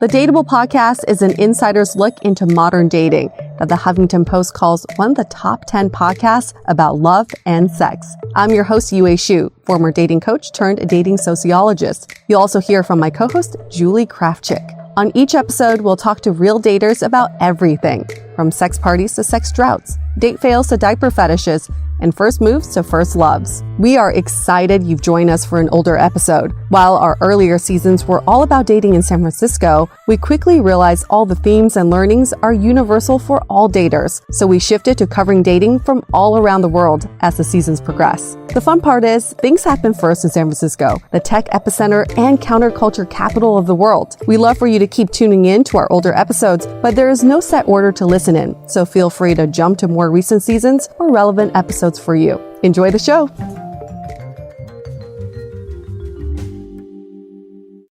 The Dateable podcast is an insider's look into modern dating that the Huffington Post calls one of the top 10 podcasts about love and sex. I'm your host, Yue, former dating coach turned dating sociologist. You'll also hear from my co-host, Julie Krafchick. On each episode, we'll talk to real daters about everything, from sex parties to sex droughts, date fails to diaper fetishes, and first moves to first loves. We are excited you've joined us for an older episode. While our earlier seasons were all about dating in San Francisco, we quickly realized all the themes and learnings are universal for all daters. So we shifted to covering dating from all around the world as the seasons progress. The fun part is, things happen first in San Francisco, the tech epicenter and counterculture capital of the world. We love for you to keep tuning in to our older episodes, but there is no set order to listen in, so feel free to jump to more recent seasons or relevant episodes for you. Enjoy the show.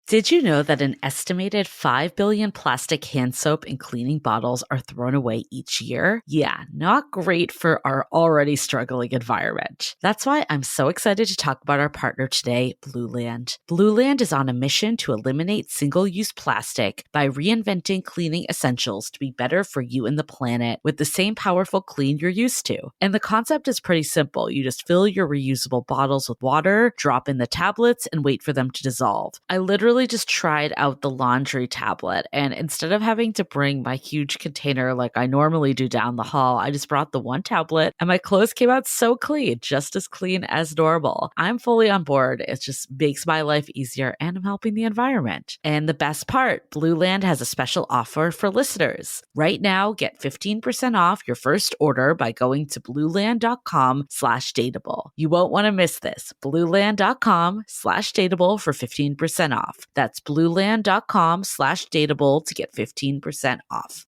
Did you know that an estimated 5 billion plastic hand soap and cleaning bottles are thrown away each year? Yeah, not great for our already struggling environment. That's why I'm so excited to talk about our partner today, Blueland. Blueland is on a mission to eliminate single-use plastic by reinventing cleaning essentials to be better for you and the planet with the same powerful clean you're used to. And the concept is pretty simple. You just fill your reusable bottles with water, drop in the tablets, and wait for them to dissolve. I literally just tried out the laundry tablet, and instead of having to bring my huge container like I normally do down the hall, I just brought the one tablet and my clothes came out so clean, just as clean as normal. I'm fully on board. It just makes my life easier and I'm helping the environment. And the best part, Blueland has a special offer for listeners. Right now, get 15% off your first order by going to blueland.com/dateable. You won't want to miss this. Blueland.com/dateable for 15% off. That's blueland.com/dateable to get 15% off.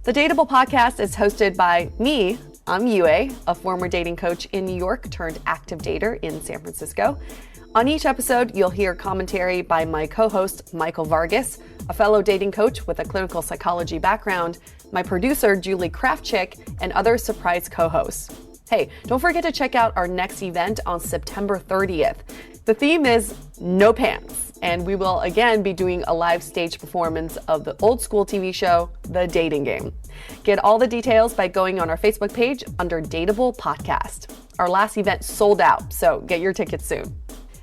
The Dateable podcast is hosted by me. I'm Yue, a former dating coach in New York turned active dater in San Francisco. On each episode, you'll hear commentary by my co-host, Michael Vargas, a fellow dating coach with a clinical psychology background, my producer, Julie Krafchick, and other surprise co-hosts. Hey, don't forget to check out our next event on September 30th. The theme is No Pants, and we will again be doing a live stage performance of the old school TV show, The Dating Game. Get all the details by going on our Facebook page under Dateable Podcast. Our last event sold out, so get your tickets soon.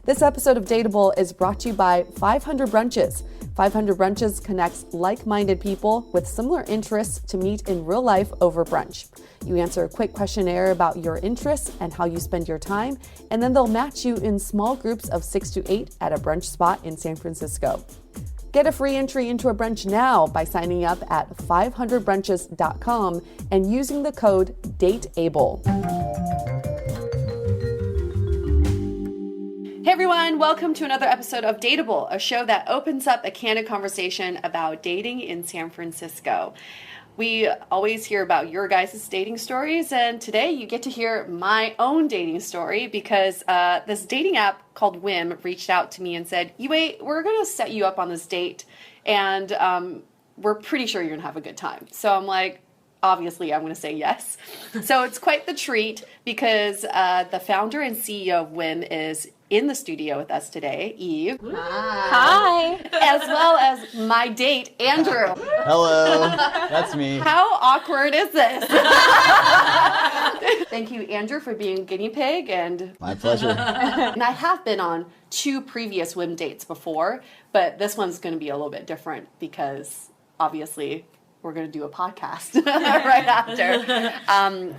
This episode of Dateable is brought to you by 500 Brunches. 500 Brunches connects like-minded people with similar interests to meet in real life over brunch. You answer a quick questionnaire about your interests and how you spend your time, and then they'll match you in small groups of 6 to 8 at a brunch spot in San Francisco. Get a free entry into a brunch now by signing up at 500brunches.com and using the code DATEABLE. Hey everyone, welcome to another episode of Dateable, a show that opens up a candid conversation about dating in San Francisco. We always hear about your guys' dating stories, and today you get to hear my own dating story because this dating app called Whim reached out to me and said, Yue, we're going to set you up on this date, and we're pretty sure you're going to have a good time. So I'm like, obviously I'm going to say yes. So it's quite the treat because the founder and CEO of Whim is in the studio with us today, Eve. Hi. As well as my date, Andrew. Hello, that's me. How awkward is this? Thank you, Andrew, for being a guinea pig. And My pleasure. and I have been on 2 previous Whim dates before, but this one's going to be a little bit different because obviously we're going to do a podcast right after.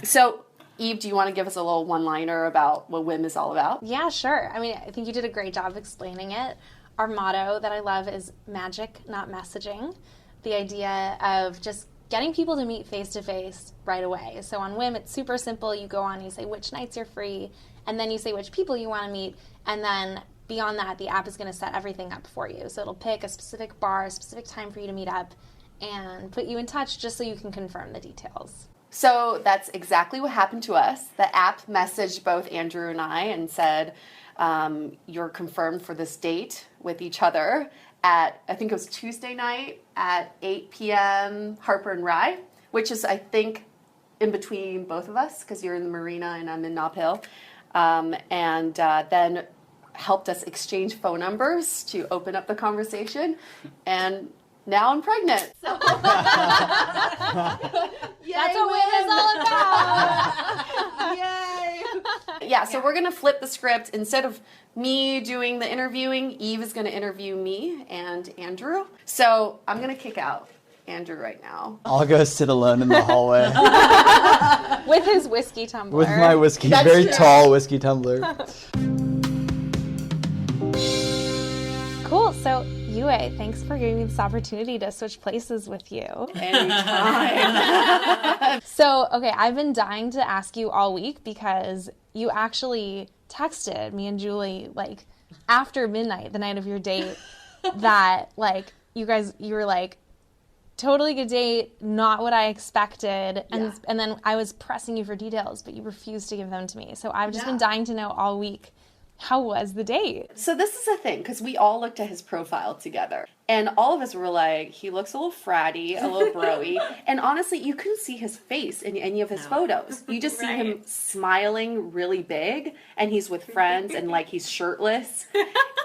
So Eve, do you want to give us a little one-liner about what Whim is all about? Yeah, sure. I mean, I think you did a great job explaining it. Our motto that I love is magic, not messaging. The idea of just getting people to meet face-to-face right away. So on Whim, it's super simple. You go on, you say which nights you're free, and then you say which people you want to meet, and then beyond that, the app is going to set everything up for you. So it'll pick a specific bar, a specific time for you to meet up, and put you in touch just so you can confirm the details. So that's exactly what happened to us. The app messaged both Andrew and I and said, you're confirmed for this date with each other at, I think it was Tuesday night at 8 p.m. Harper and Rye, which is, I think, in between both of us because you're in the Marina and I'm in Nob Hill. Then helped us exchange phone numbers to open up the conversation. And now I'm pregnant. So. That's what Whim is all about. Yay! Yeah, so we're going to flip the script. Instead of me doing the interviewing, Eve is going to interview me and Andrew. So I'm going to kick out Andrew right now. I'll go sit alone in the hallway With his whiskey tumbler. with my whiskey, That's very true. tall whiskey tumbler. Cool. So, Yue, thanks for giving me this opportunity to switch places with you. Anytime. So, okay, I've been dying to ask you all week because you actually texted me and Julie, like, after midnight, the night of your date, that, like, you were like, totally good date, not what I expected. And then I was pressing you for details, but you refused to give them to me. So I've just been dying to know all week, how was the date? So this is the thing, because we all looked at his profile together. And all of us were like, he looks a little fratty, a little bro-y. And honestly, you couldn't see his face in any of his photos. You just see him smiling really big, and he's with friends, and like he's shirtless.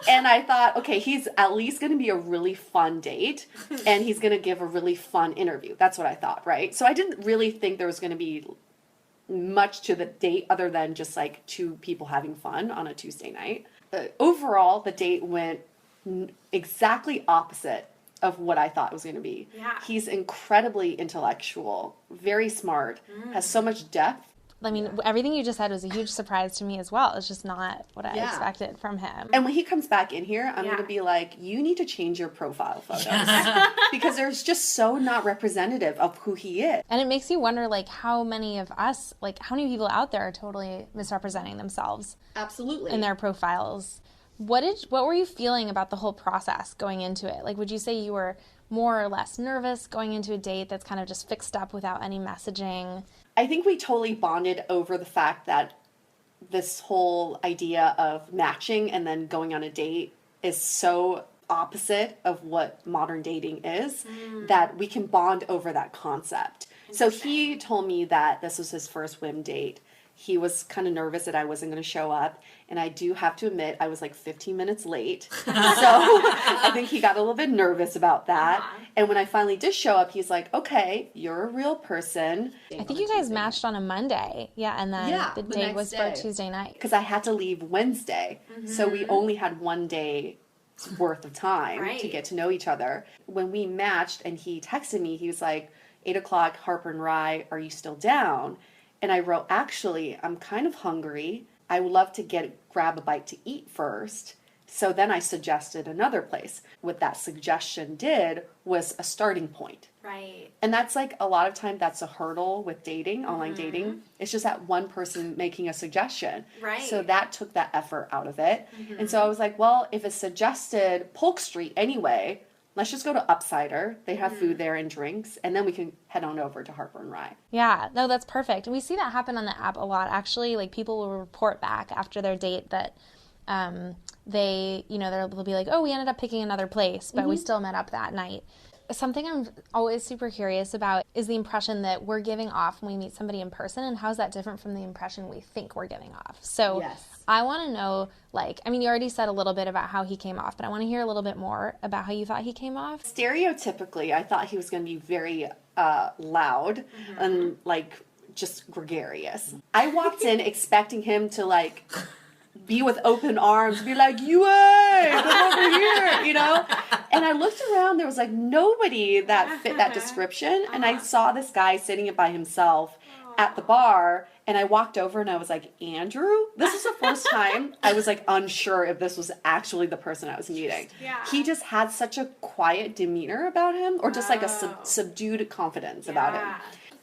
And I thought, okay, he's at least going to be a really fun date, and he's going to give a really fun interview. That's what I thought, right? So I didn't really think there was going to be much to the date other than just like two people having fun on a Tuesday night. Overall, the date went exactly opposite of what I thought it was going to be. Yeah. He's incredibly intellectual, very smart, has so much depth. I mean, everything you just said was a huge surprise to me as well. It's just not what I expected from him. And when he comes back in here, I'm going to be like, you need to change your profile photos. Because there's just so not representative of who he is. And it makes you wonder, like, how many of us, like, how many people out there are totally misrepresenting themselves Absolutely. in their profiles. What were you feeling about the whole process going into it? Like, would you say you were more or less nervous going into a date that's kind of just fixed up without any messaging? I think we totally bonded over the fact that this whole idea of matching and then going on a date is so opposite of what modern dating is that we can bond over that concept. So he told me that this was his first Whim date. He was kind of nervous that I wasn't going to show up. And I do have to admit, I was like 15 minutes late. So I think he got a little bit nervous about that. And when I finally did show up, he's like, okay, you're a real person. I think you guys matched on a Monday. Yeah, and then the date next was day. for Tuesday night. Because I had to leave Wednesday. So we only had 1 day worth of time to get to know each other. When we matched and he texted me, he was like, 8 o'clock, Harper and Rye, are you still down? And I wrote, actually, I'm kind of hungry. I would love to grab a bite to eat first. So then I suggested another place. What that suggestion did was a starting point. Right. And that's like a lot of time that's a hurdle with dating, online dating. It's just that one person making a suggestion. Right. So that took that effort out of it. And so I was like, well, if it's suggested Polk Street anyway, let's just go to Upsider. They have food there and drinks. And then we can head on over to Harper and Rye. Yeah, no, that's perfect. And we see that happen on the app a lot, actually. Like, people will report back after their date that they'll be like, oh, we ended up picking another place, but we still met up that night. Something I'm always super curious about is the impression that we're giving off when we meet somebody in person, and how's that different from the impression we think we're giving off? So I want to know, like, I mean, you already said a little bit about how he came off, but I want to hear a little bit more about how you thought he came off. Stereotypically, I thought he was going to be very loud and, like, just gregarious. I walked in expecting him to, like, be with open arms, be like, Yue, come over here, you know? And I looked around, there was like nobody that fit that description. And I saw this guy sitting by himself at the bar, and I walked over and I was like, Andrew? This is the first time I was like unsure if this was actually the person I was meeting. He just had such a quiet demeanor about him, or just like a subdued confidence about him.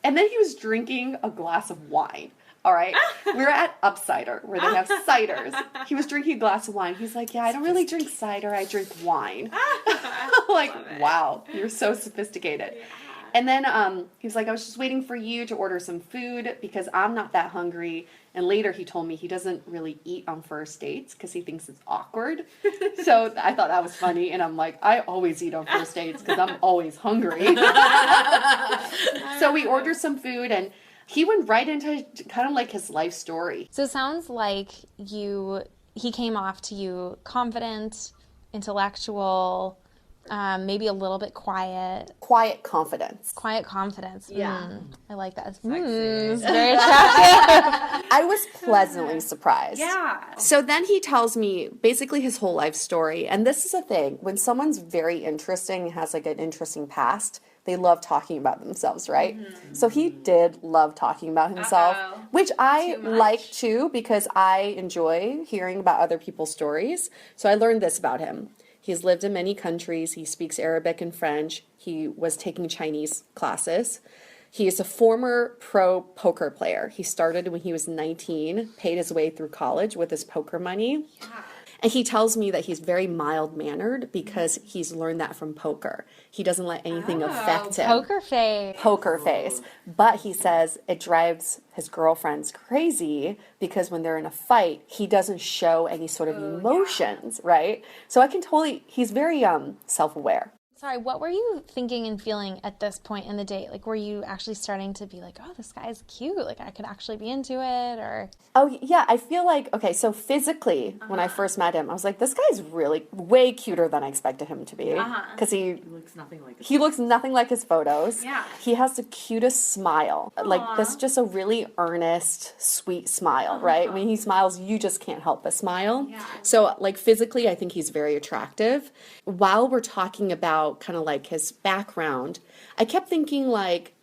And then he was drinking a glass of wine. All right. We're at Upsider where they have ciders. He was drinking a glass of wine. He's like, yeah, I don't really drink cider. I drink wine. Like, wow, you're so sophisticated. Yeah. And then he was like, I was just waiting for you to order some food because I'm not that hungry. And later he told me he doesn't really eat on first dates because he thinks it's awkward. So I thought that was funny. And I'm like, I always eat on first dates because I'm always hungry. So we ordered some food, and he went right into kind of like his life story. So it sounds like you he came off to you confident, intellectual, maybe a little bit quiet. Quiet confidence. Quiet confidence. Yeah. I like that. It's very attractive. I was pleasantly surprised. Yeah. So then he tells me basically his whole life story. And this is a thing. When someone's very interesting, has like an interesting past, they love talking about themselves, right? Mm-hmm. So he did love talking about himself, which I like too, because I enjoy hearing about other people's stories. So I learned this about him. He's lived in many countries. He speaks Arabic and French. He was taking Chinese classes. He is a former pro poker player. He started when he was 19, paid his way through college with his poker money. Yeah. And he tells me that he's very mild-mannered because he's learned that from poker. He doesn't let anything affect him. Poker face. Poker face. But he says it drives his girlfriends crazy because when they're in a fight, he doesn't show any sort of emotions, right? So I can totally, he's very self-aware. Sorry, what were you thinking and feeling at this point in the date? Like, were you actually starting to be like, oh, this guy's cute, like I could actually be into it, or? Oh, yeah, I feel like, okay, so physically, when I first met him, I was like, this guy's really way cuter than I expected him to be. Because he looks nothing like his photos. Yeah. He has the cutest smile. Like, this just a really earnest, sweet smile, right? When he smiles, you just can't help but smile. Yeah. So, like, physically, I think he's very attractive. While we're talking about kind of like his background, I kept thinking like,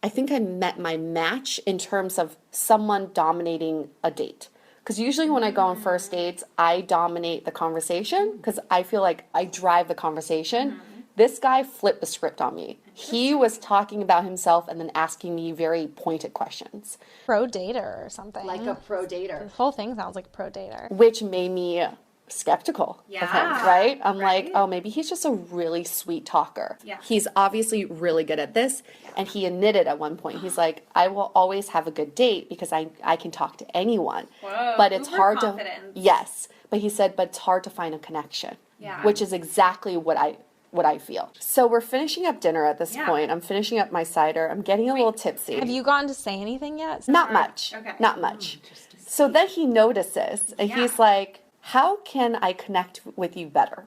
I think I met my match in terms of someone dominating a date. Because usually when I go on first dates, I dominate the conversation because I feel like I drive the conversation. This guy flipped the script on me. He was talking about himself and then asking me very pointed questions. Pro dater or something. Like a pro dater. The whole thing sounds like a pro dater. Which made me skeptical of him, right? I'm like, oh, maybe he's just a really sweet talker. Yeah. He's obviously really good at this, and he admitted at one point, he's like, I will always have a good date because I can talk to anyone. Whoa, but it's hard confidence. Yes. But he said, but it's hard to find a connection. Yeah. Which is exactly what I feel. So we're finishing up dinner at this point. I'm finishing up my cider. I'm getting a little tipsy. Have you gotten to say anything yet? Not much. Okay. Not much. So then he notices, and he's like, how can I connect with you better?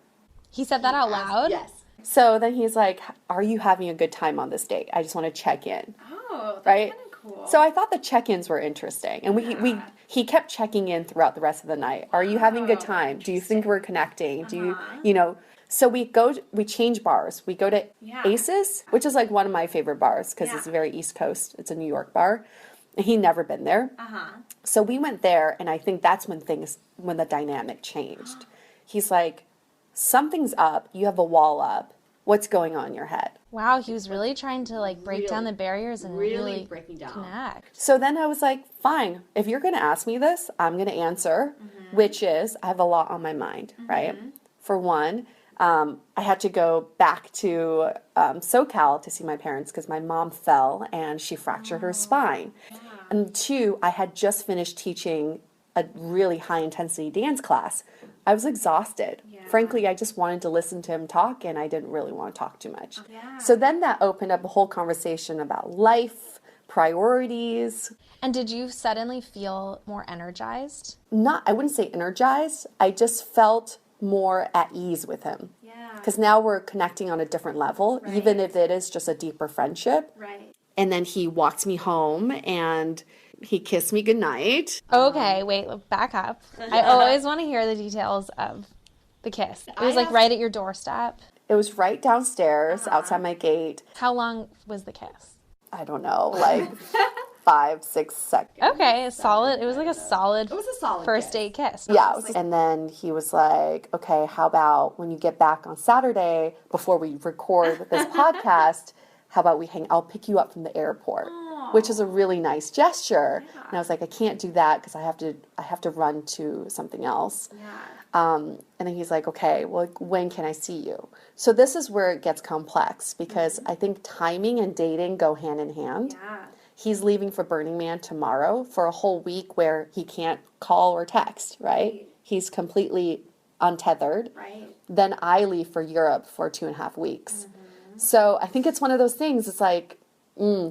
He said that out loud? Yes. So then he's like, are you having a good time on this date? I just want to check in. Oh, that's right? kind of cool. So I thought the check-ins were interesting. And he kept checking in throughout the rest of the night. Are you having a good time? Do you think we're connecting? Do you know, so we change bars. We go to Aces, which is like one of my favorite bars because it's very East Coast. It's a New York bar. And he'd never been there. So we went there, and I think that's when the dynamic changed. He's like, something's up. You have a wall up. What's going on in your head? Wow, he was really trying to like break down the barriers and really connect. So then I was like, fine. If you're going to ask me this, I'm going to answer, which is I have a lot on my mind, right? For one, I had to go back to SoCal to see my parents because my mom fell and she fractured her spine. And two, I had just finished teaching a really high-intensity dance class. I was exhausted. Frankly, I just wanted to listen to him talk, and I didn't really want to talk too much. So then that opened up a whole conversation about life, priorities. And did you suddenly feel more energized? I wouldn't say energized. I just felt more at ease with him. Because now we're connecting on a different level, even if it is just a deeper friendship. And then he walked me home and he kissed me goodnight. Okay, wait, back up. I always want to hear the details of the kiss. It was like right at your doorstep. It was right downstairs outside my gate. How long was the kiss? I don't know, like 5-6 seconds. Okay, solid. It was like a solid first date kiss. Yeah, and then he was like, okay, how about when you get back on Saturday before we record this podcast, how about I'll pick you up from the airport, which is a really nice gesture. And I was like, I can't do that because I have to run to something else. And then he's like, okay, well, when can I see you? So this is where it gets complex because I think timing and dating go hand in hand. He's leaving for Burning Man tomorrow for a whole week where he can't call or text, right? He's completely untethered. Then I leave for Europe for 2.5 weeks. So I think it's one of those things. It's like,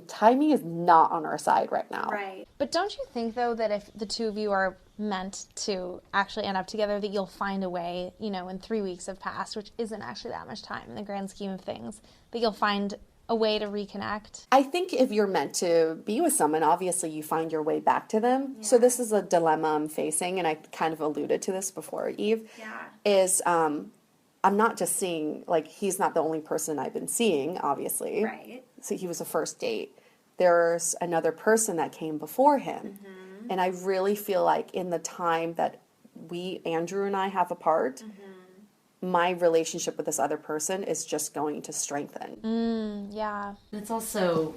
Timing is not on our side right now. Right. But don't you think, though, that if the two of you are meant to actually end up together, that you'll find a way, you know, when 3 weeks have passed, which isn't actually that much time in the grand scheme of things, that you'll find a way to reconnect? I think if you're meant to be with someone, obviously you find your way back to them. Yeah. So this is a dilemma I'm facing, and I kind of alluded to this before, Eve, is I'm not just seeing, like, he's not the only person I've been seeing, obviously. Right. So he was a first date. There's another person that came before him. And I really feel like in the time that Andrew and I have apart, my relationship with this other person is just going to strengthen. Yeah. And it's also,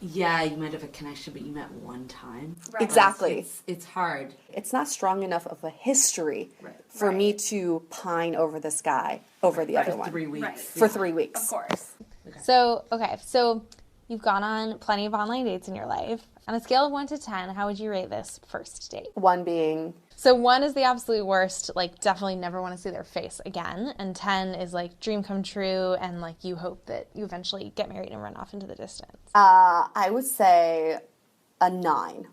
yeah, you might have a connection, but you met one time. Right. Exactly. It's hard. It's not strong enough of a history for me to pine over this guy over the other one. 3 weeks. Right. For 3 weeks. Of course. Okay. So you've gone on plenty of online dates in your life. On a scale of 1 to 10, how would you rate this first date? 1 being... So 1 is the absolute worst, like definitely never want to see their face again. And 10 is like dream come true and like you hope that you eventually get married and run off into the distance. I would say a 9.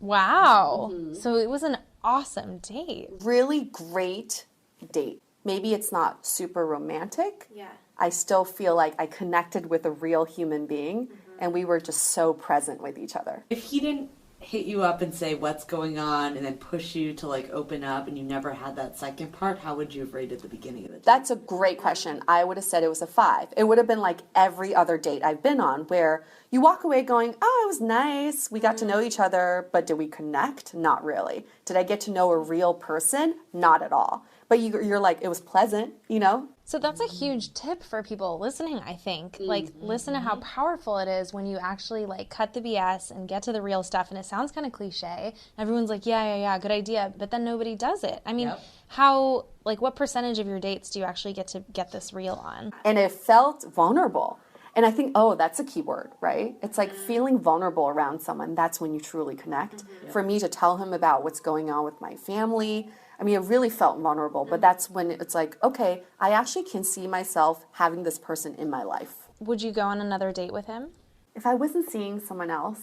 Wow. So it was an awesome date. Really great date. Maybe it's not super romantic. Yeah. I still feel like I connected with a real human being and we were just so present with each other. If he didn't hit you up and say what's going on and then push you to like open up and you never had that second part, how would you have rated the beginning of the date? That's a great question. I would have said it was a 5. It would have been like every other date I've been on where you walk away going, oh, it was nice. We got to know each other, but did we connect? Not really. Did I get to know a real person? Not at all. But you're like, it was pleasant, you know? So that's a huge tip for people listening, I think. Like, listen to how powerful it is when you actually, like, cut the BS and get to the real stuff. And it sounds kind of cliche. Everyone's like, yeah, good idea. But then nobody does it. I mean, what percentage of your dates do you actually get to get this real on? And it felt vulnerable. And I think, that's a key word, right? It's like feeling vulnerable around someone. That's when you truly connect. For me to tell him about what's going on with my family, I mean, it really felt vulnerable, but that's when it's like, okay, I actually can see myself having this person in my life. Would you go on another date with him? If I wasn't seeing someone else,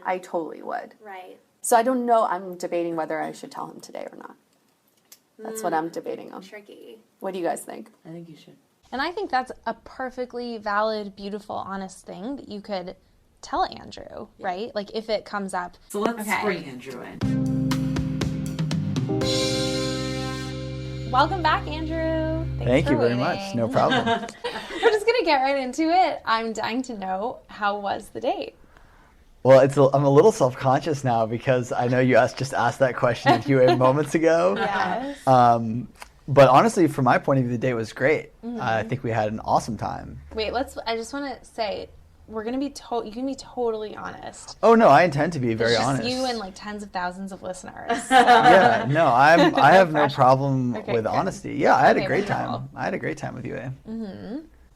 I totally would. Right. So I don't know. I'm debating whether I should tell him today or not. That's what I'm debating on. Tricky. What do you guys think? I think you should. And I think that's a perfectly valid, beautiful, honest thing that you could tell Andrew, right? Like, if it comes up. So let's bring Andrew in. Welcome back, Andrew. Thank you very much. No problem. We're just going to get right into it. I'm dying to know, how was the date? Well, I'm a little self-conscious now because I know you just asked that question a few moments ago. Yes. But honestly, from my point of view, the date was great. I think we had an awesome time. Wait, I just want to say, we're going to be you can be totally honest. Oh, no, I intend to be very honest. It's just you and like tens of thousands of listeners. Yeah, no, I have no problem with good. honesty. Yeah, I had a great wonderful. time. I had a great time with you,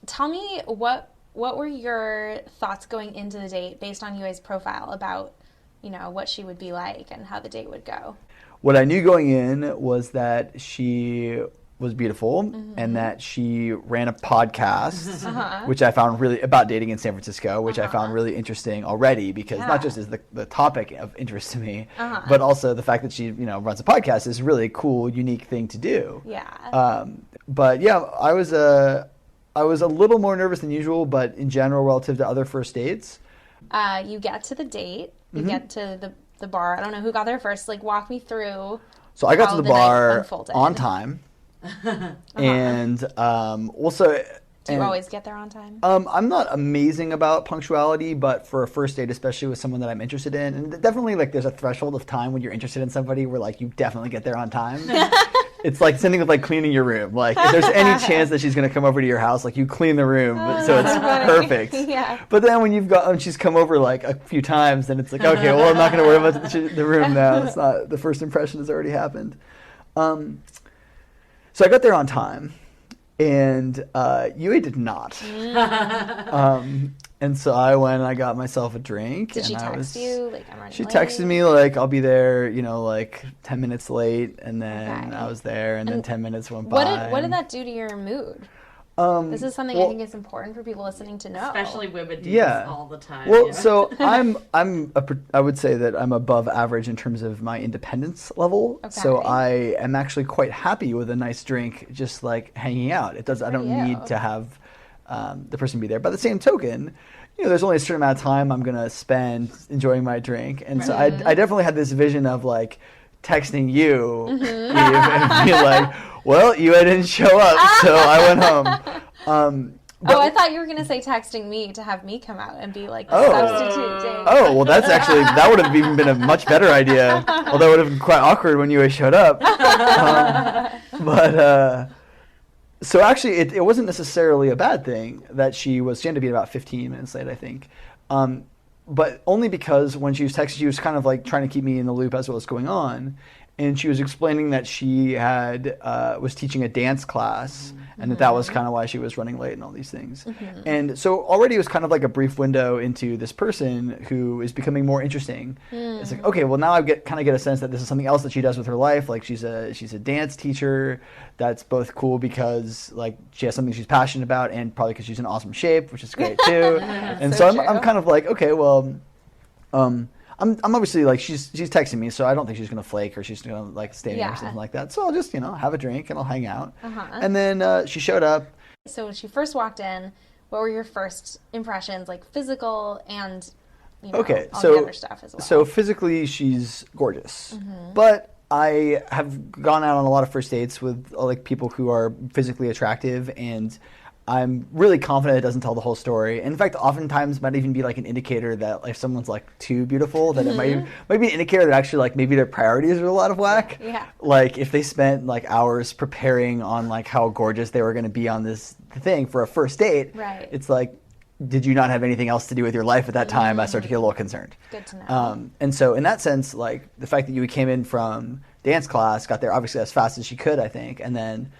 Tell me what were your thoughts going into the date based on Yue's profile about, you know, what she would be like and how the date would go? What I knew going in was that she was beautiful and that she ran a podcast, which I found really about dating in San Francisco, which I found really interesting already because not just is the topic of interest to me, but also the fact that she, runs a podcast is a really cool, unique thing to do. Yeah. But yeah, I was a little more nervous than usual, but in general, relative to other first dates. You get to the date, you get to the bar. I don't know who got there first. Like, walk me through. So I got to the bar unfolded. on time. And also... Do you always get there on time? I'm not amazing about punctuality, but for a first date, especially with someone that I'm interested in, and definitely like there's a threshold of time when you're interested in somebody where like you definitely get there on time. It's like something with like cleaning your room. Like if there's any chance that she's gonna come over to your house, like you clean the room, so it's perfect. Yeah. But then when she's come over like a few times, then it's like, okay, well I'm not gonna worry about the room now. It's not, the first impression has already happened. So I got there on time. And Yue did not. And so I went and I got myself a drink. Did she text you? Like, I'm running She late? texted me, like, I'll be there, like 10 minutes late. And then I was there, and then 10 minutes went by. What did that do to your mood? This is something I think is important for people listening to know. Especially women do this all the time. Well, so I would say that I'm above average in terms of my independence level. Okay. So I am actually quite happy with a nice drink, just like hanging out. I don't need to have the person be there. By the same token, there's only a certain amount of time I'm gonna spend enjoying my drink, and so I definitely had this vision of like texting you, Eve, and be like, well, Yue didn't show up, so I went home. I thought you were going to say texting me to have me come out and be like the substitute date. Oh, well, that would have even been a much better idea, although it would have been quite awkward when Yue showed up. So actually, it wasn't necessarily a bad thing that she had to be about 15 minutes late, I think. But only because when she was texting, she was kind of like trying to keep me in the loop as to what's going on. And she was explaining that she was teaching a dance class, and that was kind of why she was running late and all these things. And so already it was kind of like a brief window into this person who is becoming more interesting. It's like, okay, well now I get a sense that this is something else that she does with her life. Like she's a dance teacher. That's both cool because like she has something she's passionate about, and probably because she's in awesome shape, which is great too. And so I'm kind of like, okay, well, I'm obviously like she's texting me, so I don't think she's gonna flake or she's gonna like stay or something like that. So I'll just have a drink and I'll hang out. And then she showed up. So when she first walked in, what were your first impressions, like physical and all the other stuff as well? So physically, she's gorgeous, but I have gone out on a lot of first dates with like people who are physically attractive, and I'm really confident it doesn't tell the whole story. In fact, oftentimes might even be like an indicator that if someone's like too beautiful, that it might be an indicator that actually like maybe their priorities are a lot of whack. Yeah. Like if they spent like hours preparing on like how gorgeous they were going to be on this thing for a first date, it's like, did you not have anything else to do with your life at that time? I start to get a little concerned. Good to know. And so in that sense, like the fact that you came in from dance class, got there obviously as fast as she could, I think, and then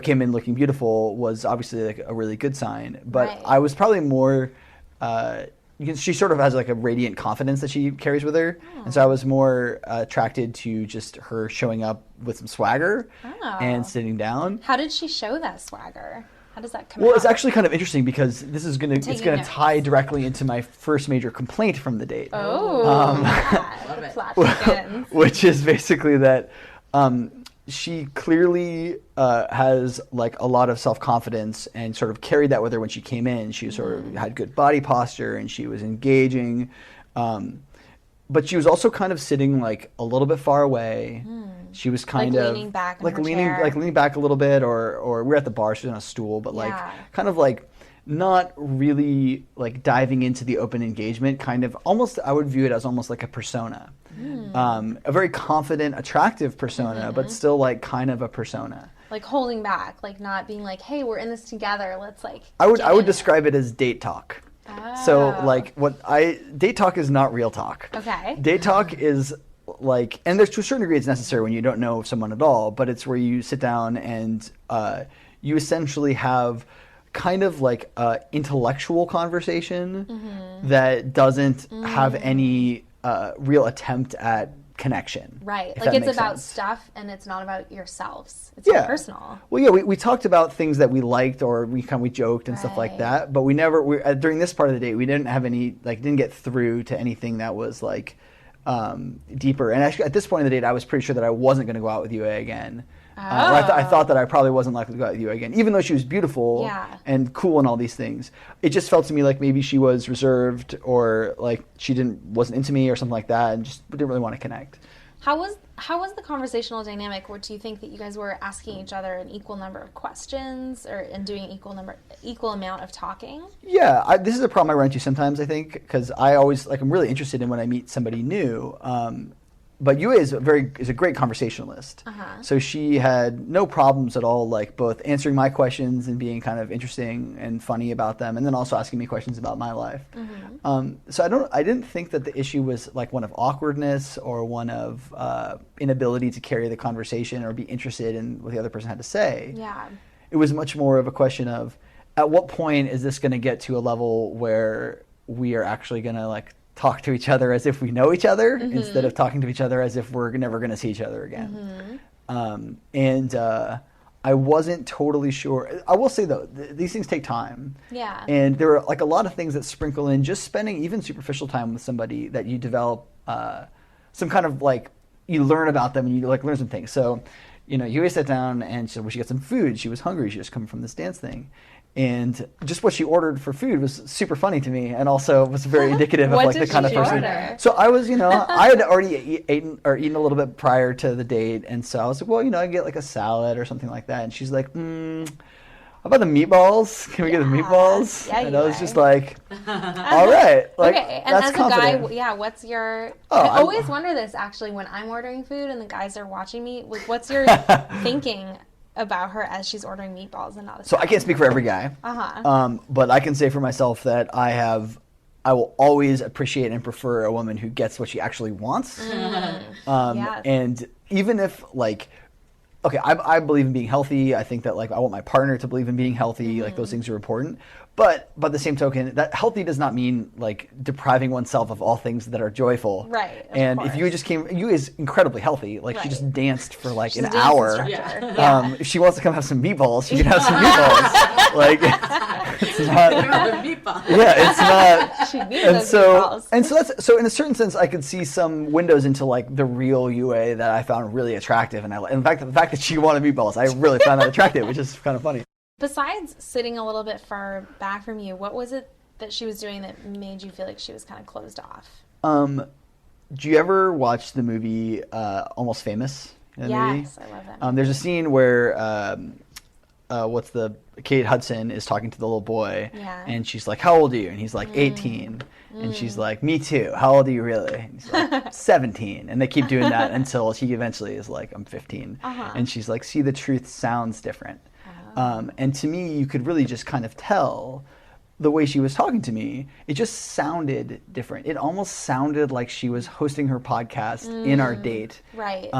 came in looking beautiful was obviously like a really good sign. But I was probably more, she sort of has like a radiant confidence that she carries with her. And so I was more attracted to just her showing up with some swagger and sitting down. How did she show that swagger? How does that come out? Well, it's actually kind of interesting because this is gonna tie directly into my first major complaint from the date. Which is basically that she clearly has like a lot of self-confidence and sort of carried that with her when she came in. She sort of had good body posture and she was engaging. But she was also kind of sitting like a little bit far away. She was kind of leaning back leaning back a little bit, or we were at the bar, she was on a stool, but like kind of like not really like diving into the open engagement, kind of almost, I would view it as almost like a persona. A very confident, attractive persona, but still like kind of a persona. Like holding back, like not being like, hey, we're in this together, let's like I would describe it as date talk. So like date talk is not real talk. Okay. Date talk is like, and there's to a certain degree it's necessary when you don't know someone at all, but it's where you sit down and you essentially have kind of like a intellectual conversation that doesn't have any real attempt at connection. Right. Like it's about stuff and it's not about yourselves. It's not personal. Well, yeah, we talked about things that we liked or we joked and stuff like that, but we never, during this part of the date, we didn't have any, like didn't get through to anything that was like deeper. And actually at this point in the date, I was pretty sure that I wasn't going to go out with Yue again. Or I thought that I probably wasn't likely to go out with Yue again, even though she was beautiful and cool and all these things. It just felt to me like maybe she was reserved or like she wasn't into me or something like that, and just didn't really want to connect. How was the conversational dynamic? Or do you think that you guys were asking each other an equal number of questions and doing equal amount of talking? Yeah, this is a problem I run into sometimes, I think, because I always I'm really interested in when I meet somebody new. But Yue is a great conversationalist. So she had no problems at all, like both answering my questions and being kind of interesting and funny about them, and then also asking me questions about my life. So I didn't think that the issue was like one of awkwardness or one of inability to carry the conversation or be interested in what the other person had to say. Yeah. It was much more of a question of, at what point is this going to get to a level where we are actually going to like talk to each other as if we know each other instead of talking to each other as if we're never going to see each other again. And I wasn't totally sure. I will say though, these things take time. Yeah. And there are like a lot of things that sprinkle in, just spending even superficial time with somebody that you develop some kind of like, you learn about them and you like learn some things. So, Yue sat down and she said, well, she got some food. She was hungry. She just come from this dance thing. And just what she ordered for food was super funny to me, and also was very indicative of like the kind of person. Order? So I was, I had already eaten a little bit prior to the date, and so I was like, well, I get like a salad or something like that. And she's like, how about the meatballs? Can we get the meatballs? Yeah, and I was just like, all right. Like, okay, and that's as confident. a guy, what's your... Oh, I always wonder this, actually, when I'm ordering food and the guys are watching me. Like, what's your thinking about her as she's ordering meatballs and not a salad? So I can't speak for every guy. But I can say for myself that I will always appreciate and prefer a woman who gets what she actually wants. Yes. And even if like, okay, I believe in being healthy. I think that like I want my partner to believe in being healthy. Like those things are important. But by the same token, that healthy does not mean like depriving oneself of all things that are joyful. Right. And if you just Yue is incredibly healthy. Like she just danced for like an a dance hour. instructor. If she wants to come have some meatballs, she can have some meatballs. Like it's not. Yeah, it's not. She needs those meatballs. And so so in a certain sense, I could see some windows into like the real Yue that I found really attractive, and in fact, the fact that she wanted meatballs, I really found that attractive, which is kind of funny. Besides sitting a little bit far back from you, what was it that she was doing that made you feel like she was kind of closed off? Do you ever watch the movie Almost Famous? Yes, I love that movie. There's a scene where Kate Hudson is talking to the little boy, and she's like, how old are you? And he's like, 18. And she's like, me too. How old are you really? And he's like, 17. And they keep doing that until he eventually is like, I'm 15. And she's like, see, the truth sounds different. And to me, you could really just kind of tell the way she was talking to me, it just sounded different. It almost sounded like she was hosting her podcast in our date. Right.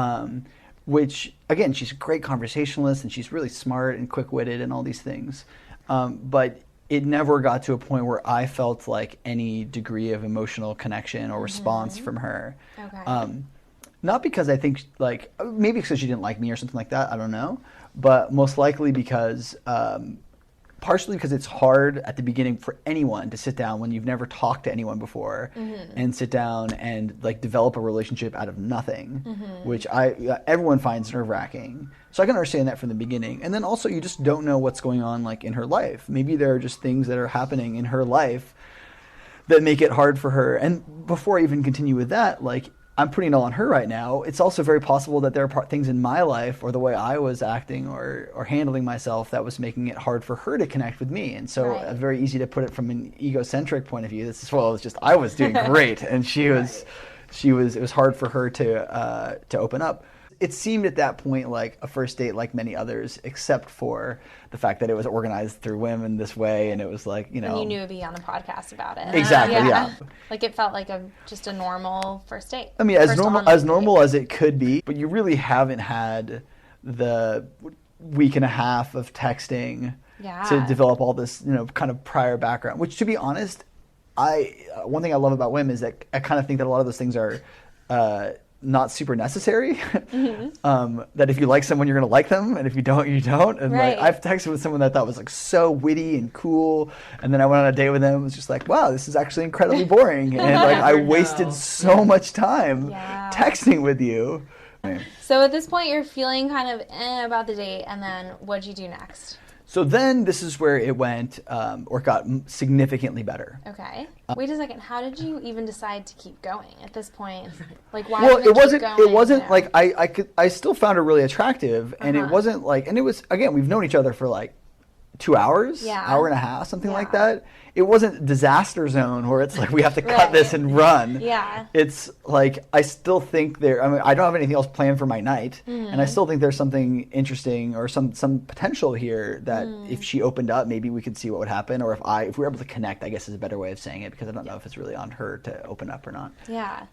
Which, again, she's a great conversationalist and she's really smart and quick-witted and all these things. But it never got to a point where I felt like any degree of emotional connection or response from her. Okay. Not because I think, like, maybe because she didn't like me or something like that, I don't know. But most likely because, partially because it's hard at the beginning for anyone to sit down when you've never talked to anyone before and sit down and like develop a relationship out of nothing, which everyone finds nerve-wracking. So I can understand that from the beginning. And then also you just don't know what's going on like in her life. Maybe there are just things that are happening in her life that make it hard for her. And before I even continue with that, like, I'm putting it all on her right now. It's also very possible that there are things in my life or the way I was acting or handling myself that was making it hard for her to connect with me. And so very easy to put it from an egocentric point of view. This is, well, it's just I was doing great and it was hard for her to open up. It seemed at that point like a first date like many others, except for the fact that it was organized through Whim in this way, and it was like, you know... And you knew to be on the podcast about it. Exactly, yeah. Like it felt like just a normal first date. I mean, as normal as it could be, but you really haven't had the week and a half of texting to develop all this, you know, kind of prior background, which, to be honest, one thing I love about Whim is that I kind of think that a lot of those things are... not super necessary. That if you like someone, you're gonna like them, and if you don't, you don't. And like I've texted with someone that I thought was like so witty and cool, and then I went on a date with them. It was just like, wow, this is actually incredibly boring, and like I wasted so much time texting with you. So at this point, you're feeling kind of about the date, and then what'd you do next? So then this is where it went, or got significantly better. Okay. Wait a second. How did you even decide to keep going at this point? Like, why? Well, did it keep wasn't going like I still found her really attractive, and it wasn't like, and it was, again, we've known each other for like 2 hours, hour and a half, something like that. It wasn't disaster zone where it's like we have to cut this and run. Yeah. It's like I still think I don't have anything else planned for my night, and I still think there's something interesting or some potential here that if she opened up, maybe we could see what would happen, or if we were able to connect, I guess is a better way of saying it, because I don't know if it's really on her to open up or not. Yeah.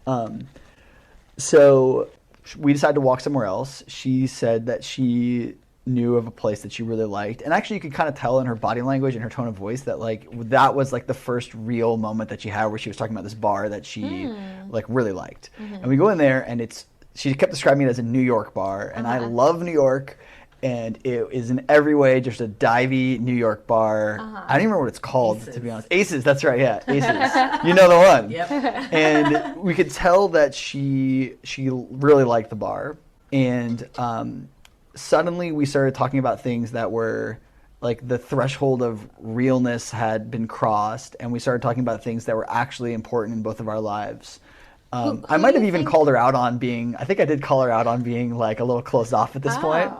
So we decided to walk somewhere else. She said that she knew of a place that she really liked, and actually you could kind of tell in her body language and her tone of voice that like that was like the first real moment that she had where she was talking about this bar that she like really liked. And we go in there, and she kept describing it as a New York bar, and I love New York, And it is in every way just a divey New York bar. I don't even remember what it's called, to be honest. Aces, that's right, yeah, Aces. You know the one. Yep. And we could tell that she really liked the bar. And suddenly we started talking about things that were like the threshold of realness had been crossed, and we started talking about things that were actually important in both of our lives. I might have even called her out on being, I think I did call her out on being like a little closed off at this point.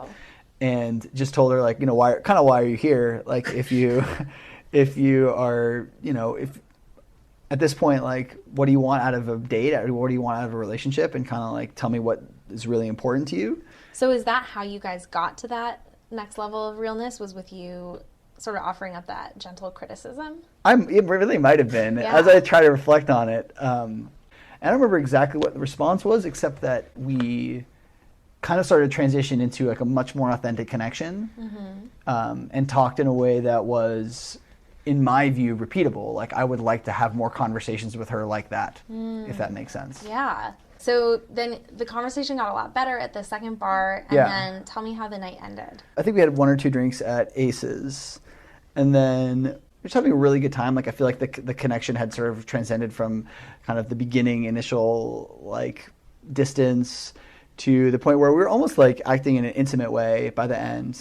And just told her, like, you know, why are you here? Like, if you are, you know, if at this point, like, what do you want out of a date? What do you want out of a relationship? And kind of like tell me what is really important to you. So is that how you guys got to that next level of realness, was with you sort of offering up that gentle criticism? It really might have been, as I try to reflect on it. I don't remember exactly what the response was, except that we kind of started to transition into like a much more authentic connection, and talked in a way that was, in my view, repeatable. Like, I would like to have more conversations with her like that, if that makes sense. Yeah. So then the conversation got a lot better at the second bar, and then tell me how the night ended. I think we had 1 or 2 drinks at Aces, and then we were just having a really good time. Like, I feel like the connection had sort of transcended from kind of the beginning initial like distance to the point where we were almost like acting in an intimate way by the end.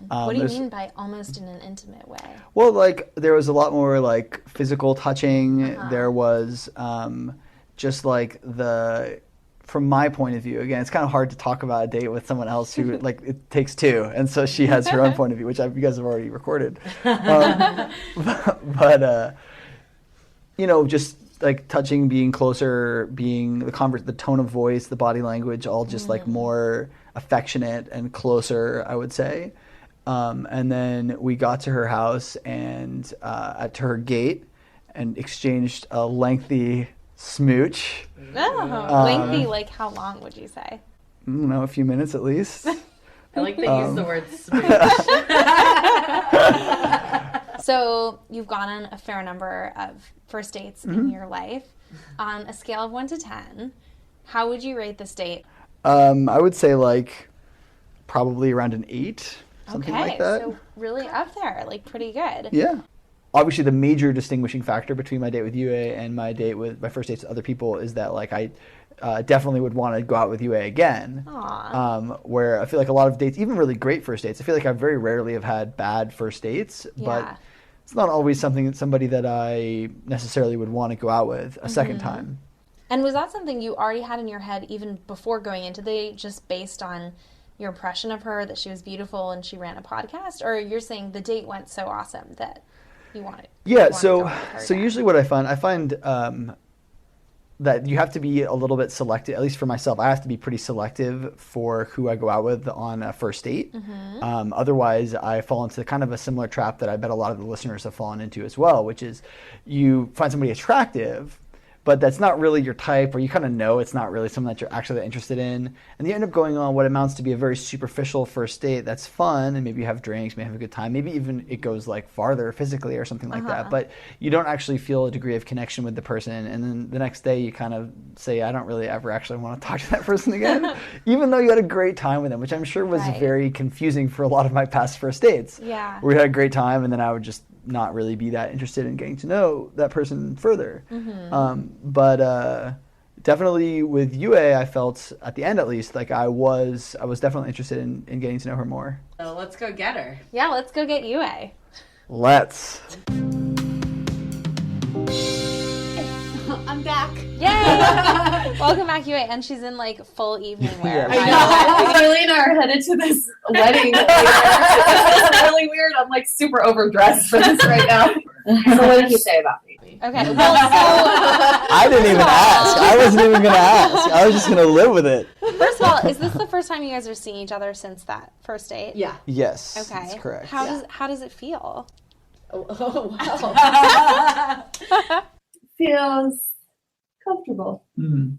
What do you mean by almost in an intimate way? Well, like, there was a lot more like physical touching. There was just like from my point of view, again, it's kind of hard to talk about a date with someone else who like it takes 2, and so she has her own point of view, which you guys have already recorded. But you know, just like touching, being closer, being the tone of voice, the body language, all just like more affectionate and closer, I would say. And then we got to her house and to her gate and exchanged a lengthy smooch. Lengthy, like how long would you say? I don't know, a few minutes at least. I like they use the word smooch. So you've gone on a fair number of first dates in your life. On a scale of 1 to 10, how would you rate this date? I would say like probably around an 8, something like that. So really up there, like pretty good. Yeah. Obviously, the major distinguishing factor between my date with Yue and my first dates with other people is that like I definitely would want to go out with Yue again. Where I feel like a lot of dates, even really great first dates, I feel like I very rarely have had bad first dates, but it's not always somebody that I necessarily would want to go out with a second time. And was that something you already had in your head even before going into the date, just based on your impression of her, that she was beautiful and she ran a podcast? Or you're saying the date went so awesome that you wanted? So usually what I find that you have to be a little bit selective, at least for myself. I have to be pretty selective for who I go out with on a first date. Otherwise, I fall into kind of a similar trap that I bet a lot of the listeners have fallen into as well, which is you find somebody attractive, but that's not really your type, or you kind of know it's not really something that you're actually interested in. And you end up going on what amounts to be a very superficial first date that's fun, and maybe you have drinks, maybe have a good time, maybe even it goes like farther physically or something like that. But you don't actually feel a degree of connection with the person. And then the next day you kind of say, I don't really ever actually want to talk to that person again, even though you had a great time with them, which I'm sure was very confusing for a lot of my past first dates. Yeah. We had a great time, and then I would just not really be that interested in getting to know that person further. But definitely with Yue, I felt at the end at least like I was definitely interested in getting to know her more. So let's go get her. Yeah, let's go get Yue. Let's. I'm back. Yay! Welcome back, Yue. And she's in like full evening wear. I know. Charlie and I are headed to this wedding later. It's really weird. I'm like super overdressed for this right now. So what did you say about me? Okay, well, so... I didn't even ask. I wasn't even going to ask. I was just going to live with it. First of all, is this the first time you guys are seeing each other since that first date? Yeah. Yes. Okay. That's correct. How does it feel? Oh wow. Feels comfortable. To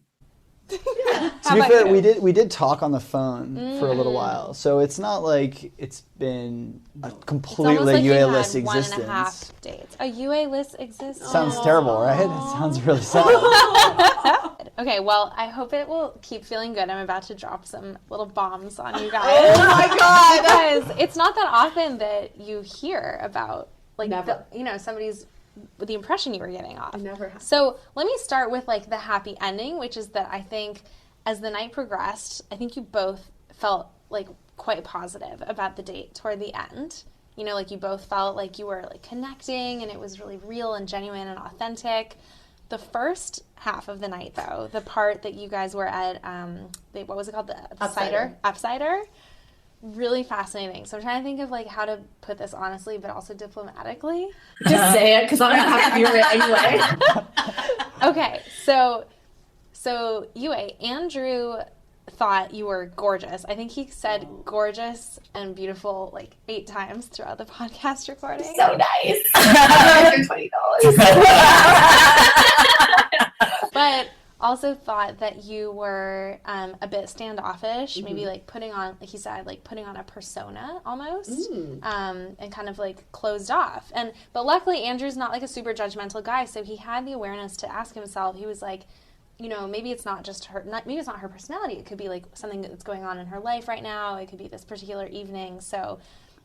be fair, we did talk on the phone for a little while, so it's not like it's been a completely Yue-less existence. 1.5 dates. A Yue-less existence. Sounds terrible, right? It sounds really sad. Okay, well, I hope it will keep feeling good. I'm about to drop some little bombs on you guys. Oh my God. Because it's not that often that you hear about, like, Never. somebody's, the impression you were getting off. Never. So let me start with, like, the happy ending, which is that I think as the night progressed, I think you both felt, like, quite positive about the date toward the end. You know, like, you both felt like you were, like, connecting, and it was really real and genuine and authentic. The first half of the night, though, the part that you guys were at, what was it called? The cider? Cider. Really fascinating. So I'm trying to think of, like, how to put this honestly, but also diplomatically. Just say it, because I'm going to have to hear it anyway. Okay, so Yue, Andrew thought you were gorgeous. I think he said gorgeous and beautiful like 8 times throughout the podcast recording. So nice. $20. But also thought that you were a bit standoffish, maybe like putting on, like he said, like putting on a persona almost, and kind of like closed off. But luckily Andrew's not like a super judgmental guy, so he had the awareness to ask himself. He was like, you know, maybe it's not just her, maybe it's not her personality. It could be like something that's going on in her life right now. It could be this particular evening. So,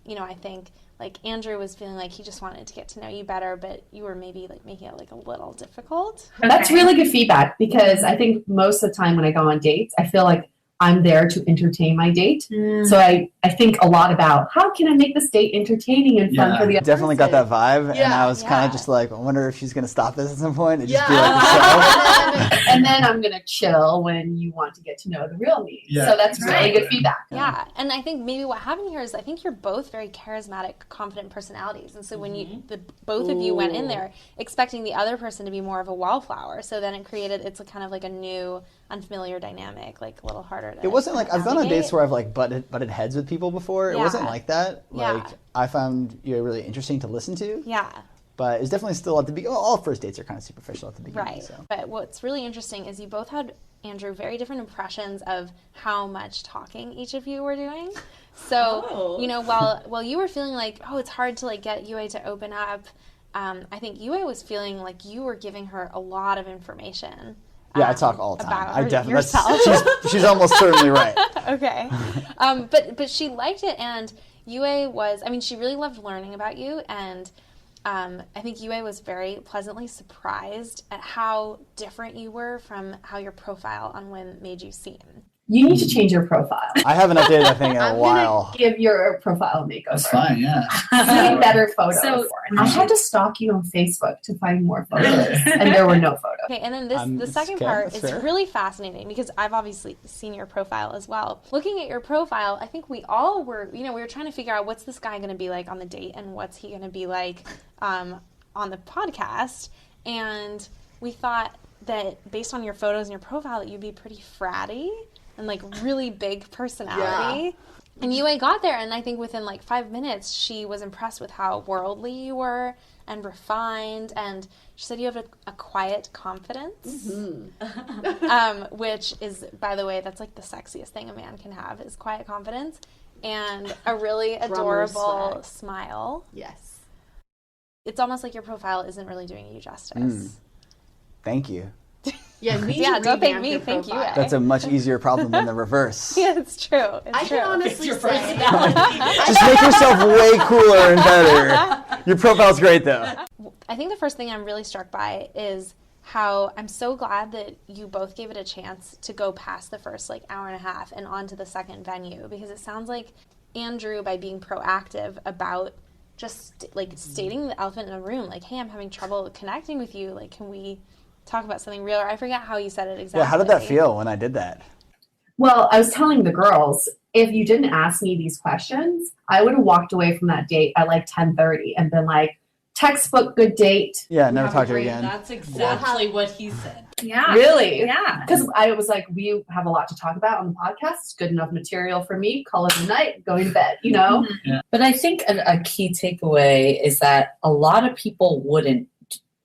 you know, I think like Andrew was feeling like he just wanted to get to know you better, but you were maybe like making it like a little difficult. That's really good feedback, because I think most of the time when I go on dates, I feel like I'm there to entertain my date. So I think a lot about how can I make this date entertaining and fun for the other Definitely got that vibe, and I was kind of just like, I wonder if she's going to stop this at some point and just be like the show. And then I'm going to chill when you want to get to know the real me. So that's really good feedback. Yeah, and I think maybe what happened here is I think you're both very charismatic, confident personalities, and so when you, both of you went in there expecting the other person to be more of a wallflower, so then it's a kind of like a new, unfamiliar dynamic, like a little harder to It wasn't like, I've gone on navigate. dates where I've like butted heads with people before. It wasn't like that. Like, I found you really interesting to listen to. Yeah. But it's definitely still at the beginning. All first dates are kind of superficial at the beginning. Right. So. But what's really interesting is you both had, Andrew, very different impressions of how much talking each of you were doing. So, you know, while you were feeling like, oh, it's hard to like get Yue to open up, I think Yue was feeling like you were giving her a lot of information. Yeah, I talk all the time. I definitely. Yourself. She's almost certainly right. Okay. But she liked it, and Yue was, I mean, she really loved learning about you, and I think Yue was very pleasantly surprised at how different you were from how your profile on Whim made you seem. You need to change your profile. I haven't updated that thing in a while. Give your profile a makeover. That's fine, yeah. See better photos. So I had to stalk you on Facebook to find more photos, and there were no photos. Okay, and then the second part is really fascinating because I've obviously seen your profile as well. Looking at your profile, I think we all were, you know, we were trying to figure out what's this guy going to be like on the date and what's he going to be like on the podcast. And we thought that based on your photos and your profile that you'd be pretty fratty and like really big personality. Yeah. And Yue got there, and I think within like 5 minutes, she was impressed with how worldly you were and refined. And she said you have a quiet confidence, which is, by the way, that's like the sexiest thing a man can have is quiet confidence, and a really adorable smile. Yes. It's almost like your profile isn't really doing you justice. Thank you. Yeah, don't thank me, thank you. That's a much easier problem than the reverse. Yeah, it's true. I can honestly say Just make yourself way cooler and better. Your profile's great, though. I think the first thing I'm really struck by is how I'm so glad that you both gave it a chance to go past the first like hour and a half and on to the second venue, because it sounds like Andrew, by being proactive about just like stating the elephant in the room, like, hey, I'm having trouble connecting with you, like, can we talk about something real? Or I forget how you said it exactly. Yeah, how did that feel when I did that? Well, I was telling the girls, if you didn't ask me these questions, I would have walked away from that date at like 10:30 and been like, textbook good date. Yeah, never talk to her again. That's exactly what he said. Yeah. Really? Yeah. Because I was like, we have a lot to talk about on the podcast. It's good enough material for me. Call it a night, going to bed, you know? Yeah. But I think a key takeaway is that a lot of people wouldn't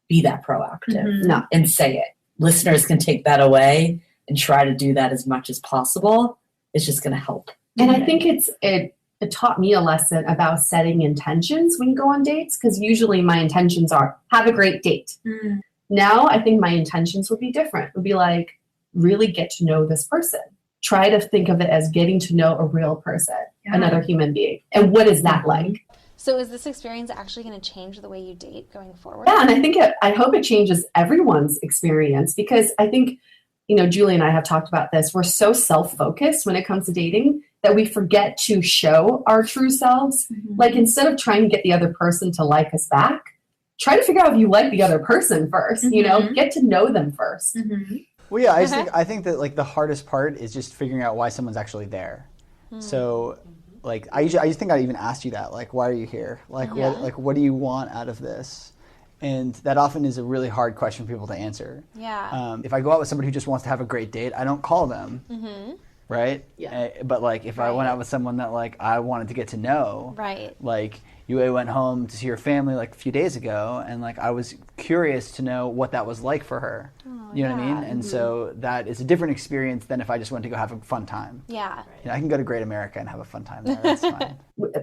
be that proactive No. and say it. Listeners can take that away and try to do that as much as possible. It's just going to help. And I think it taught me a lesson about setting intentions when you go on dates, because usually my intentions are have a great date. Now I think my intentions would be different. It would be like, really get to know this person. Try to think of it as getting to know a real person, another human being. And what is that like? So is this experience actually going to change the way you date going forward? Yeah, and I hope it changes everyone's experience, because I think, Julie and I have talked about this. We're so self-focused when it comes to dating that we forget to show our true selves. Like, instead of trying to get the other person to like us back, try to figure out if you like the other person first, get to know them first. Well, yeah, I think that like the hardest part is just figuring out why someone's actually there. So, like, I just think I even asked you that, like, why are you here? Like, what do you want out of this? And that often is a really hard question for people to answer. Yeah. If I go out with somebody who just wants to have a great date, I don't call them. Right? Yeah. But like, if I went out with someone that like I wanted to get to know, like Yue went home to see her family like a few days ago, and like I was curious to know what that was like for her. You know what I mean? And so that is a different experience than if I just went to go have a fun time. Yeah. I can go to Great America and have a fun time there. That's fine.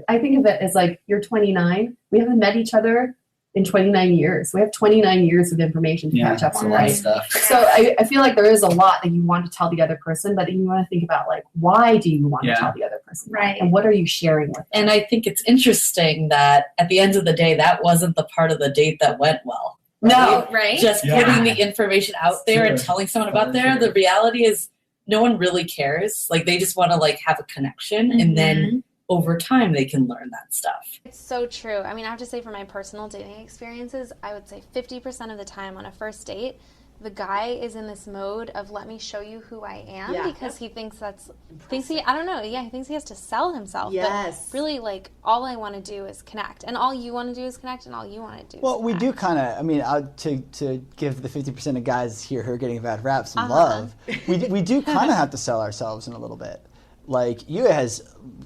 I think of it as like, you're 29. We haven't met each other in 29 years. We have 29 years of information to catch up on, right? Stuff. So I feel like there is a lot that you want to tell the other person, but you want to think about, like, why do you want to tell the other person? Right. And what are you sharing with them? And I think it's interesting that at the end of the day, that wasn't the part of the date that went well. No, right? Just putting the information out there and telling someone about there. The reality is no one really cares. Like, they just want to like have a connection, and then over time they can learn that stuff. It's so true. I mean, I have to say, for my personal dating experiences, I would say 50% of the time on a first date, the guy is in this mode of, let me show you who I am, because he thinks he thinks he has to sell himself. Yes. But really, like, all I want to do is connect, and all you want to do is connect, and all you want to do Well, is we connect. do kind of, I mean, to give the 50% of guys here who are getting a bad rap some love, we do kind of have to sell ourselves in a little bit. Like, Yue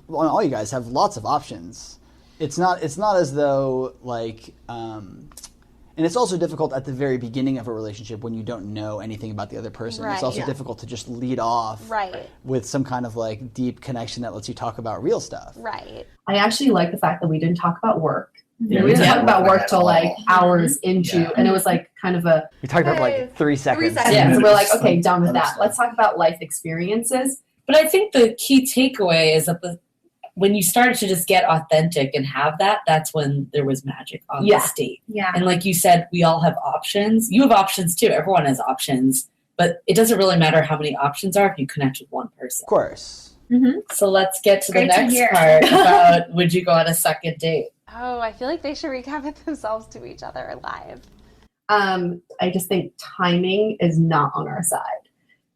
all you guys have lots of options. It's not as though, like, and it's also difficult at the very beginning of a relationship when you don't know anything about the other person. It's also difficult to just lead off with some kind of like deep connection that lets you talk about real stuff. Right. I actually like the fact that we didn't talk about work. We didn't talk about work till like hours into, and it was like kind of a... We talked about like 3 seconds. Yeah, so we're like, okay, done with that. Let's talk about life experiences. But I think the key takeaway is that when you started to just get authentic and have that, that's when there was magic on this date. Yeah. And like you said, we all have options. You have options too. Everyone has options. But it doesn't really matter how many options are if you connect with one person. Of course. So let's get to the Great to next hear. part about, would you go on a second date? Oh, I feel like they should recommit themselves to each other live. I just think timing is not on our side,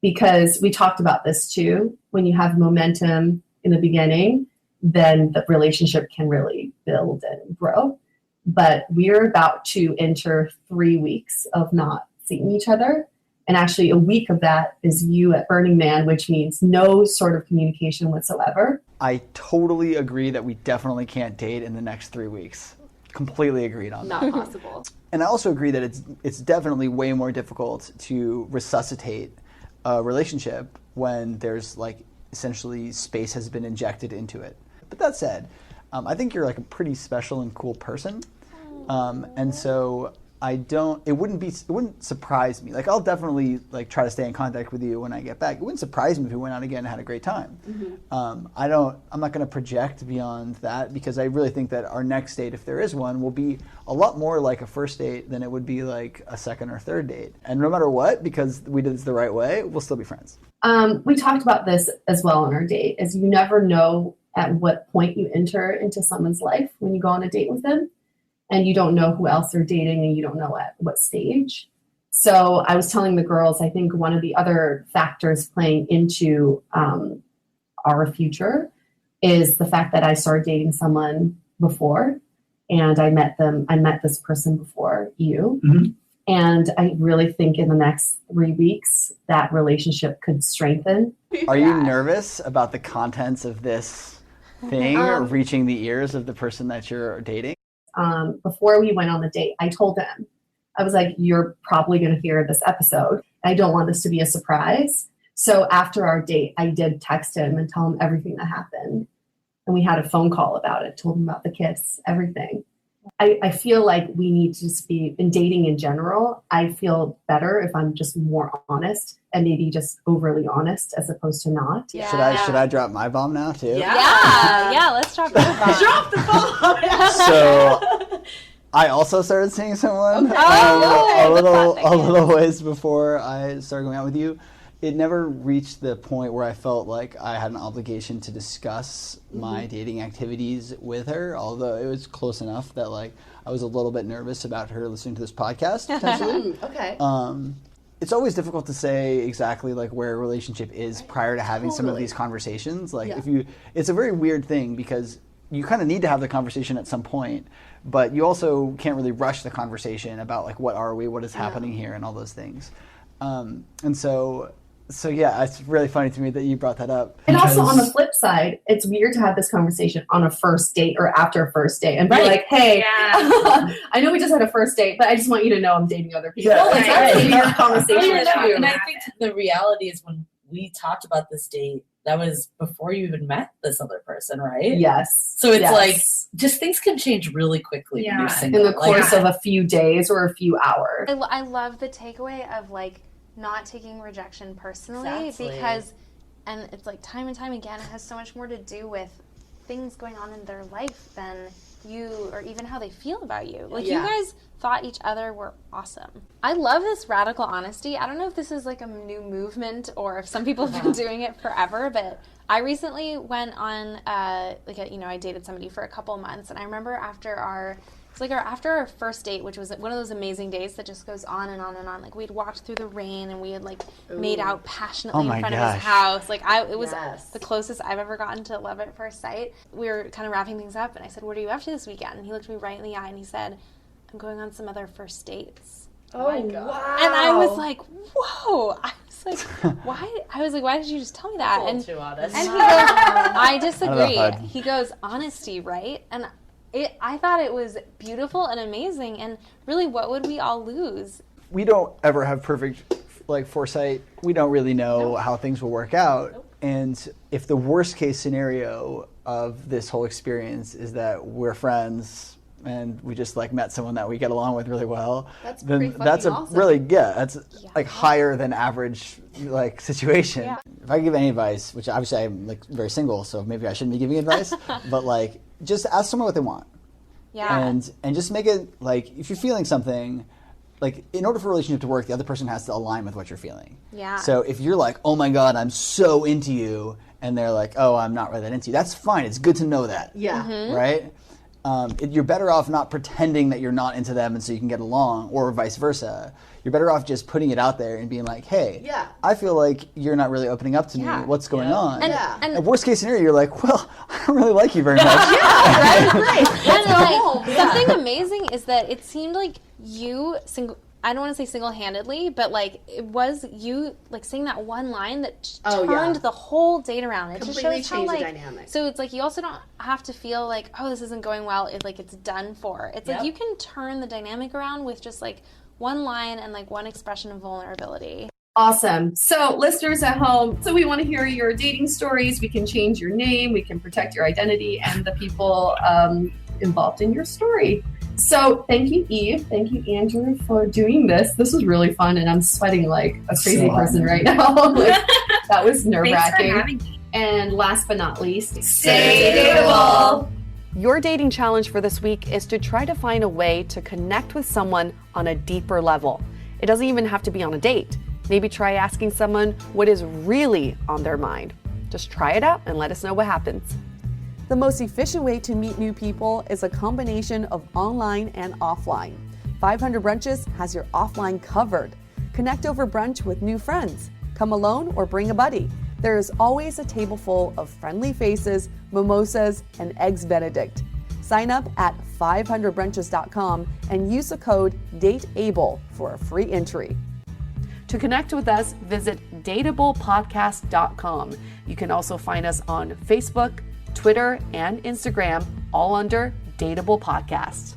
because we talked about this too. When you have momentum in the beginning, then the relationship can really build and grow. But we're about to enter 3 weeks of not seeing each other. And actually a week of that is you at Burning Man, which means no sort of communication whatsoever. I totally agree that we definitely can't date in the next 3 weeks. Completely agreed on that. Not possible. And I also agree that it's definitely way more difficult to resuscitate a relationship when there's like essentially space has been injected into it. But that said, I think you're like a pretty special and cool person. And so it wouldn't surprise me. Like, I'll definitely like try to stay in contact with you when I get back. It wouldn't surprise me if we went out again and had a great time. I'm not going to project beyond that, because I really think that our next date, if there is one, will be a lot more like a first date than it would be like a second or third date. And no matter what, because we did this the right way, we'll still be friends. We talked about this as well on our date, is you never know at what point you enter into someone's life when you go on a date with them. And you don't know who else they're dating, and you don't know at what stage. So I was telling the girls, I think one of the other factors playing into our future is the fact that I started dating someone before, and I met this person before you. And I really think in the next 3 weeks, that relationship could strengthen. Are you nervous about the contents of this thing reaching the ears of the person that you're dating? Before we went on the date, I told him, I was like, you're probably going to hear this episode. I don't want this to be a surprise. So after our date, I did text him and tell him everything that happened. And we had a phone call about it, told him about the kiss, everything. I feel like we need to just be, in dating in general, I feel better if I'm just more honest and maybe just overly honest as opposed to not. Yeah. Should I drop my bomb now too? Yeah, let's drop your bomb. Drop the bomb. So I also started seeing someone a little ways before I started going out with you. It never reached the point where I felt like I had an obligation to discuss my dating activities with her, although it was close enough that like I was a little bit nervous about her listening to this podcast potentially. Okay. It's always difficult to say exactly like where a relationship is prior to having some of these conversations. Like it's a very weird thing because you kind of need to have the conversation at some point, but you also can't really rush the conversation about like what are we, what is happening here, and all those things. And so yeah, it's really funny to me that you brought that up. And also on the flip side, it's weird to have this conversation on a first date or after a first date and be like, hey, I know we just had a first date, but I just want you to know I'm dating other people. Like, that's a weird conversation. And I think the reality is when we talked about this date, that was before you even met this other person, right? Yes. So it's like, just things can change really quickly when you're single. In the course of a few days or a few hours. I love the takeaway of like not taking rejection personally because, and it's like time and time again, it has so much more to do with things going on in their life than you or even how they feel about you. Like you guys thought each other were awesome. I love this radical honesty. I don't know if this is like a new movement or if some people have been doing it forever, but I recently went on I dated somebody for a couple months, and I remember after our first date, which was one of those amazing dates that just goes on and on and on. Like we'd walked through the rain and we had like made out passionately in front of his house. Like it was the closest I've ever gotten to love at first sight. We were kind of wrapping things up, and I said, "What are you up to this weekend?" And he looked me right in the eye and he said, "I'm going on some other first dates." Oh my God. Wow. And I was like, "Whoa!" I was like, "Why?" I was like, "Why did you just tell me that?" A little too honest. And he goes, "I disagree." He goes, "Honesty, right?" And I thought it was beautiful and amazing, and really, what would we all lose? We don't ever have perfect like foresight. We don't really know how things will work out. And if the worst case scenario of this whole experience is that we're friends and we just like met someone that we get along with really well, then that's like higher than average like situation. Yeah. If I give any advice, which obviously I'm like very single, so maybe I shouldn't be giving advice, but like just ask someone what they want. Yeah. And just make it like if you're feeling something, like in order for a relationship to work, the other person has to align with what you're feeling. Yeah. So if you're like, "Oh my God, I'm so into you," and they're like, "Oh, I'm not really that into you," that's fine. It's good to know that. Yeah. Mm-hmm. Right? You're better off not pretending that you're not into them and so you can get along, or vice versa. You're better off just putting it out there and being like, "Hey, I feel like you're not really opening up to me. What's going on?" And worst case scenario, you're like, "Well, I don't really like you very much." Something amazing is that it seemed like you I don't want to say single-handedly, but like it was you like saying that one line that turned the whole date around. It completely just shows how changed the like dynamic. so it's like you also don't have to feel like, "Oh, this isn't going well." It's like it's done for. It's like you can turn the dynamic around with just like one line and like one expression of vulnerability. Awesome. So listeners at home, so we want to hear your dating stories. We can change your name. We can protect your identity and the people involved in your story. So thank you, Eve. Thank you, Andrew, for doing this. This was really fun, and I'm sweating like a crazy person right now. That was nerve-wracking. Thanks for having me. And last but not least, stay dateable. Your dating challenge for this week is to try to find a way to connect with someone on a deeper level. It doesn't even have to be on a date. Maybe try asking someone what is really on their mind. Just try it out and let us know what happens. The most efficient way to meet new people is a combination of online and offline. 500 Brunches has your offline covered. Connect over brunch with new friends. Come alone or bring a buddy. There is always a table full of friendly faces, mimosas, and eggs Benedict. Sign up at 500brunches.com and use the code DATEABLE for a free entry. To connect with us, visit dateablepodcast.com. You can also find us on Facebook, Twitter, and Instagram, all under Dateable Podcast.